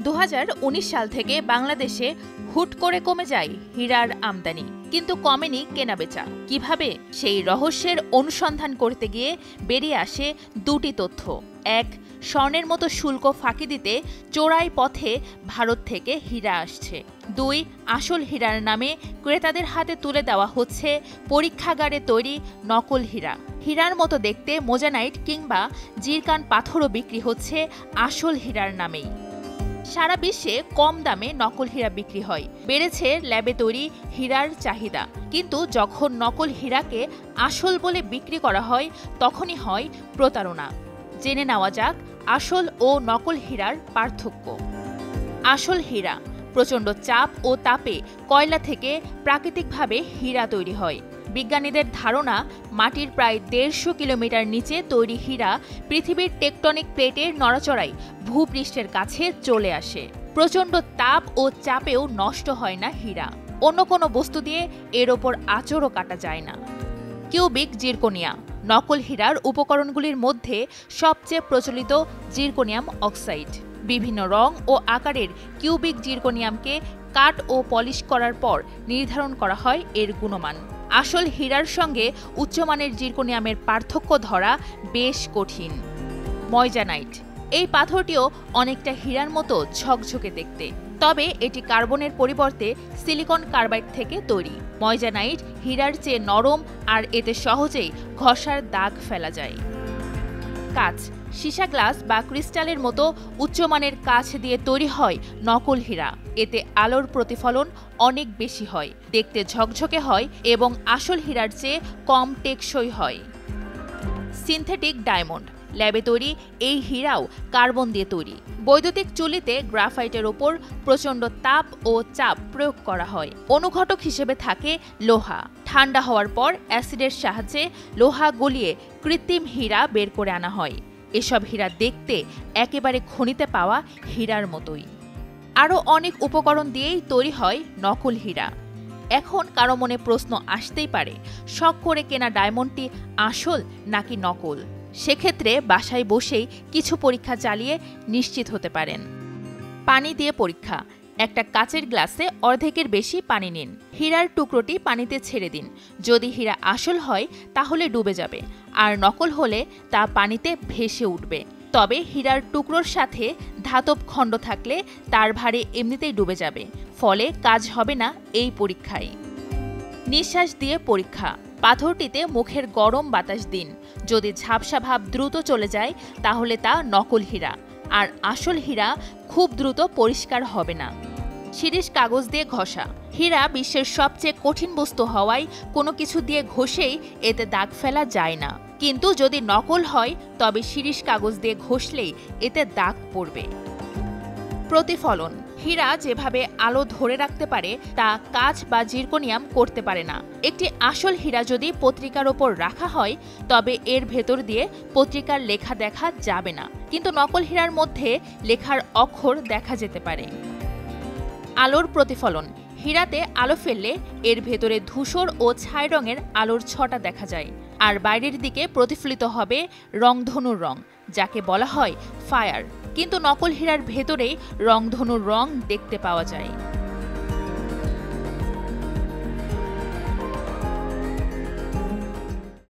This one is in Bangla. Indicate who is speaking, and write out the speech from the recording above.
Speaker 1: 2019 সাল থেকে বাংলাদেশে হুট করে কমে যায় হীরার আমদানি, কিন্তু কমেনি কেনাবেচা। কিভাবে, সেই রহস্যের অনুসন্ধান করতে গিয়ে বেরিয়ে আসে দুটি তথ্য। এক, স্বর্ণের মতো শুল্ক ফাঁকি দিতে চোরাই পথে ভারত থেকে হীরা আসছে। দুই, আসল হীরার নামে ক্রেতাদের হাতে তুলে দেওয়া হচ্ছে পরীক্ষাগারে তৈরি নকল হীরা। হীরার মতো দেখতে মোজানাইট কিংবা জিরকান পাথরও বিক্রি হচ্ছে আসল হীরার নামেই। সারা বিশ্বে কম দামে নকল হীরা বিক্রি হয়, বেড়েছে ল্যাবে তৈরি হীরার চাহিদা। কিন্তু যখন নকল হীরাকে আসল বলে বিক্রি করা হয়, তখনই হয় প্রতারণা। জেনে নেওয়া যাক আসল ও নকল হীরার পার্থক্য। আসল হীরা প্রচণ্ড চাপ ও তাপে কয়লা থেকে প্রাকৃতিকভাবে হীরা তৈরি হয়। বিজ্ঞানীদের ধারণা, মাটির প্রায় 150 কিলোমিটার নিচে তৈরি হীরা পৃথিবীর টেকটনিক প্লেটের নড়াচড়ায় ভূপৃষ্ঠের কাছে চলে আসে। প্রচণ্ড তাপ ও চাপেও নষ্ট হয় না হীরা। অন্য কোনো বস্তু দিয়ে এর ওপর আঁচড়ও কাটা যায় না। কিউবিক জিরকোনিয়া নকল হীরার উপকরণগুলির মধ্যে সবচেয়ে প্রচলিত জিরকোনিয়াম অক্সাইড। বিভিন্ন রং ও আকারের কিউবিক জিরকোনিয়ামকে কাট ও পলিশ করার পর নির্ধারণ করা হয় এর গুণমান। আসল হীরার সঙ্গে উচ্চমানের জিরকোনিয়ামের পার্থক্য ধরা বেশ কঠিন। ময়জানাইট এই পাথরটিও অনেকটা হীরার মতো ঝকঝকে দেখতে, তবে এটি কার্বনের পরিবর্তে সিলিকন কার্বাইড থেকে তৈরি। ময়জানাইট হীরার চেয়ে নরম, আর এতে সহজেই ঘষার দাগ ফেলা যায়। কাঁচ সীসা গ্লাস বা ক্রিস্টালের মতো উচ্চমানের কাঁচ দিয়ে তৈরি হয় নকল হীরা। এতে আলোর প্রতিফলন অনেক বেশি হয়, দেখতে ঝকঝকে হয় এবং আসল হীরার চেয়ে কম টেকসই হয়। সিনথেটিক ডায়মন্ড ল্যাবে তৈরি এই হীরাও কার্বন দিয়ে তৈরি। বৈদ্যুতিক চুল্লিতে গ্রাফাইটের ওপর প্রচণ্ড তাপ ও চাপ প্রয়োগ করা হয়। অনুঘটক হিসেবে থাকে লোহা। ঠান্ডা হওয়ার পর অ্যাসিডের সাহায্যে লোহা গলিয়ে কৃত্রিম হীরা বের করে আনা হয়। এসব হীরা দেখতে একেবারে খনিতে পাওয়া হীরার মতোই। আরও অনেক উপকরণ দিয়েই তৈরি হয় নকল হীরা। এখন কারো মনে প্রশ্ন আসতেই পারে, শখ করে কেনা ডায়মন্ডটি আসল নাকি নকল? সেক্ষেত্রে বাসায় বসেই কিছু পরীক্ষা চালিয়ে নিশ্চিত হতে পারেন। পানি দিয়ে পরীক্ষা। একটা কাচের গ্লাসে অর্ধেকের বেশি পানি নিন। হীরার টুকরোটি পানিতে ছেড়ে দিন। যদি হীরা আসল হয় তাহলে ডুবে যাবে, আর নকল হলে তা পানিতে ভেসে উঠবে। তবে হীরার টুকরোর সাথে ধাতব খণ্ড থাকলে তার ভারে এমনিতেই ডুবে যাবে, ফলে কাজ হবে না এই পরীক্ষায়। নিঃশ্বাস দিয়ে পরীক্ষা। পাথরটিতে মুখের গরম বাতাস দিন। যদি ঝাপসা ভাব দ্রুত চলে যায় তাহলে তা নকল হীরা, আর আসল হীরা খুব দ্রুত পরিষ্কার হবে না। শিরীষ কাগজ দিয়ে ঘষা। হীরা বিশ্বের সবচেয়ে কঠিন বস্তু হওয়ায় কোনো কিছু দিয়ে ঘষেই এতে দাগ ফেলা যায় না, কিন্তু যদি নকল হয় তবে শিরীষ কাগজ দিয়ে ঘষলেই এতে দাগ পড়বে। প্রতিফলন। হীরা যেভাবে আলো ধরে রাখতে পারে তা কাঁচ বা জিরকোনিয়াম করতে পারে না। একটি আসল হীরা যদি পত্রিকার ওপর রাখা হয় তবে এর ভেতর দিয়ে পত্রিকার লেখা দেখা যাবে না, কিন্তু নকল হীরার মধ্যে লেখার অক্ষর দেখা যেতে পারে। আলোর প্রতিফলন। হীরাতে আলো ফেললে এর ভেতরে ধূসর ও ছাই রঙের আলোর ছটা দেখা যায়, আর বাইরের দিকে প্রতিফলিত হবে রংধনুর রং, যাকে বলা হয় ফায়ার। কিন্তু নকল হীরার ভেতরেই রংধনুর রং দেখতে পাওয়া যায়।